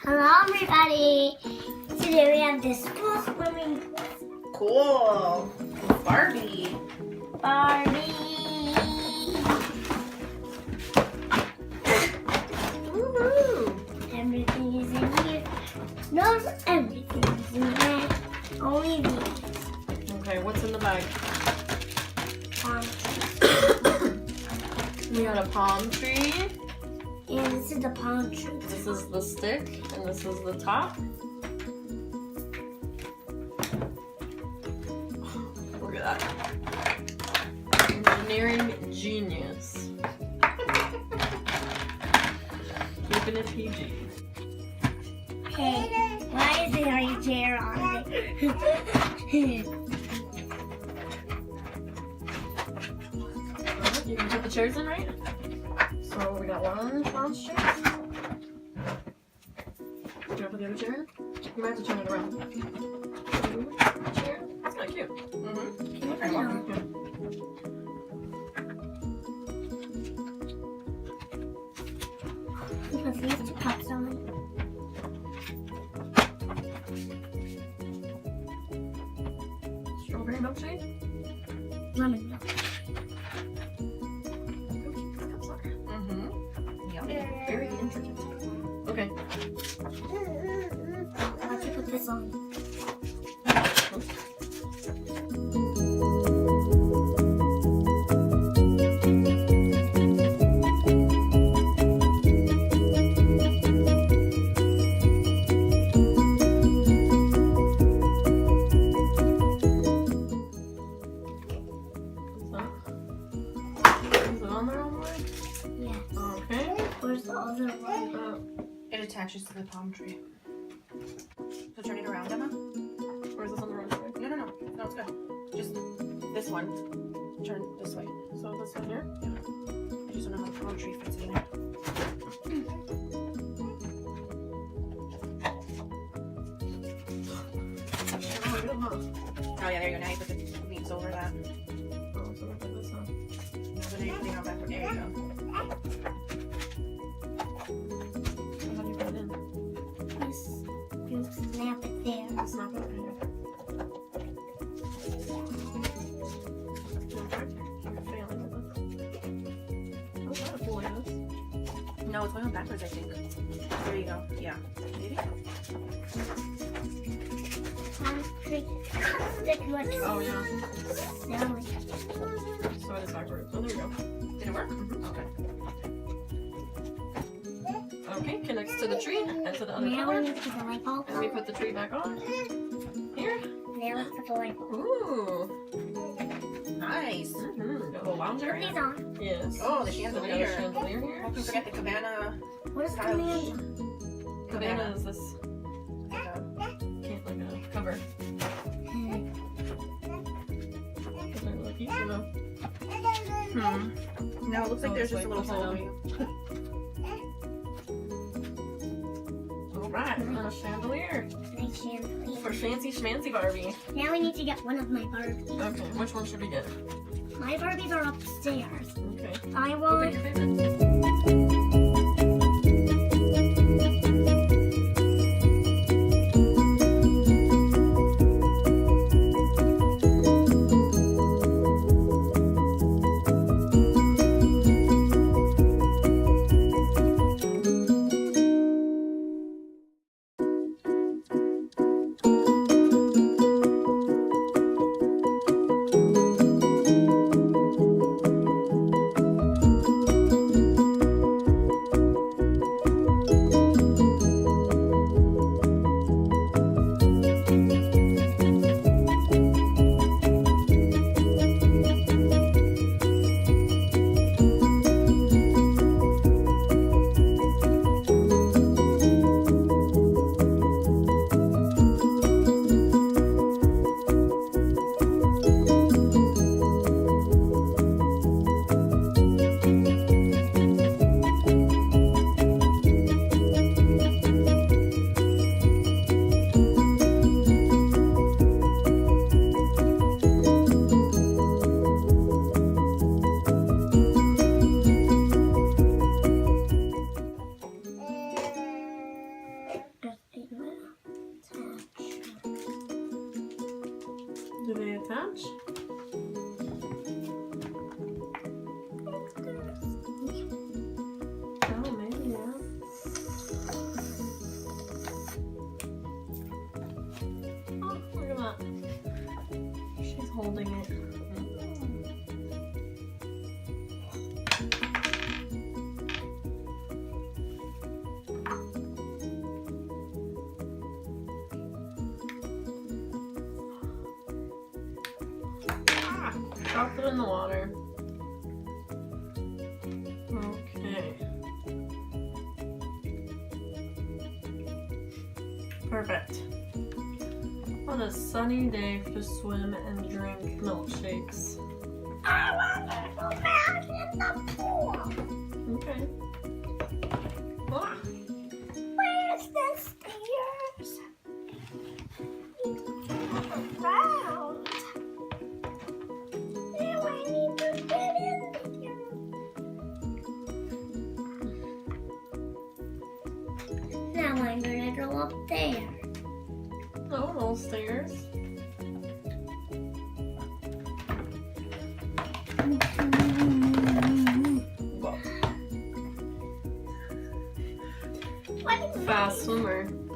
Hello, everybody. Today we have this cool swimming pool. Cool. Barbie. Barbie. Woohoo. Everything is in here. Not everything is in here. Only these. Okay, what's in the bag? Palm We got a palm tree. And this is the palm tree. This is the stick, and this is the top. Look at that. Engineering genius. Keeping it PG. Hey, why is there a chair on it? You can put the chairs in, right? So we got one launch chair. You want to put the other chair in? You might have to turn it around. Chair. That's kind of cute. Mm-hmm. Okay, well, yeah. Put these two cups on. Strawberry milkshake? Lemon milk. Yummy. Very intricate. Okay. I'll have to put this on. Is it on there all the way? Yes. Okay. Where's the other one? It attaches to the palm tree. So turn it around, Emma. Or is this on the wrong side? No, no, no. No, it's good. Just this one. Turn this way. So this one here? I just don't know how the palm tree fits in there. Oh, good, huh? Oh, yeah, there you go. Now you put the leaves over that. Oh, so we put this on. So then you go back. There you go. So how do you put it in? You snap it there. It's not that here. You're failing with this. Oh, that pull like this. No, it's going on backwards, I think. There you go. Yeah. Maybe? Oh, yeah. Silly. So it is backwards. Oh, there we go. Did it work? Mm-hmm. Okay. Okay, connects to the tree and to the other Now we color. need to put the light bulb And we on. put the tree back on. Here. Now let's put the light bulb. Ooh. Nice. Mm-hmm. Got a little lounge Put area. these on. Yes. Oh, the So we got a chandelier. chandelier here. Don't forget the cabana. What is Couch. the Cabana is this, Like a- can't like a cover. command? Is there like these or no? No, it looks like Oh, there's it's just a like little upside hole. Alright, and a chandelier Nice chandelier. for fancy schmancy Barbie. Now we need to get one of my Barbies. Okay, which one should we get? My Barbies are upstairs. Okay. I Go want. get your favorite. catch? Oh, maybe, yeah. Oh, look at that. She's holding it. Drop it in the water. Okay. Perfect. What a sunny day to swim and drink milkshakes. I want to go back in the pool. Okay. Ah, Where's the stairs? Around. Now I need to get in here. Now I'm gonna go up there. oh, little stairs. What is Fast swimmer.